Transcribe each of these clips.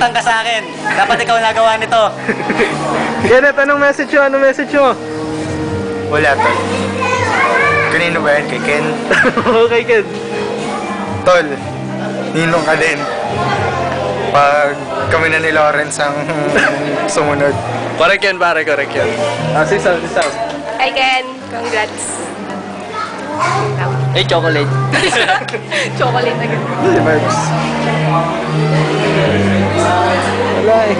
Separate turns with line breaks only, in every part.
utang ka sa akin. Dapat ikaw nagawa nito.
Kenneth, anong message mo? Anong message mo?
Wala, tol. Kanino ba yan? Kay Ken?
Okay, Ken.
Tol, ninong ka din. Pag kami na ni Lawrence ang sumunod.
Correct yan, pare. Correct yan. Sisaw.
Hi Ken, congrats.
Eh, chocolate.
Chocolate agad.
Si Barbs. Wala eh.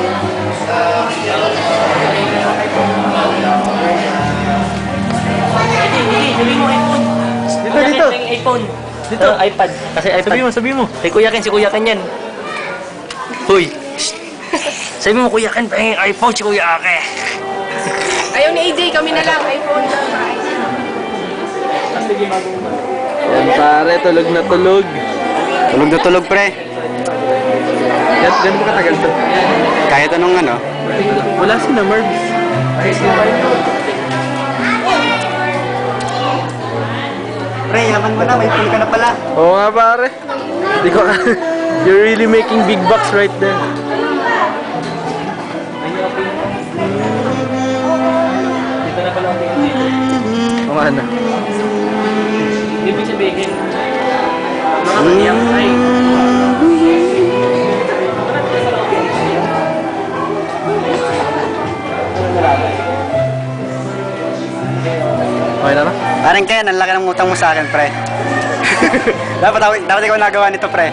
Dito.
iPhone. Dito. iPad. Kasi iPad.
Sabi mo.
Si Kuya Ken yan. Hoy. Sabi mo, Kuya Ken, pahingin iPhone si Kuya Ake.
Ayaw ni AJ, kami na lang. iPhone na.
Yan pare, tulog na tulog.
Tulog na tulog, pre.
Yan mo katagal to.
Kahit anong ano.
Wala si na Marbs.
Pre, yaman mo na. May pool ka na pala.
Oo nga pare. Di ko You're really making big bucks right there.
Dito na pala ang dito.
Oo nga na.
Ibig sabihin, mga maniyang ay.
Okay na ba?
Parang Ken, ang laki ng utang mo sa akin, pre. dapat ikaw nagawa nito, pre.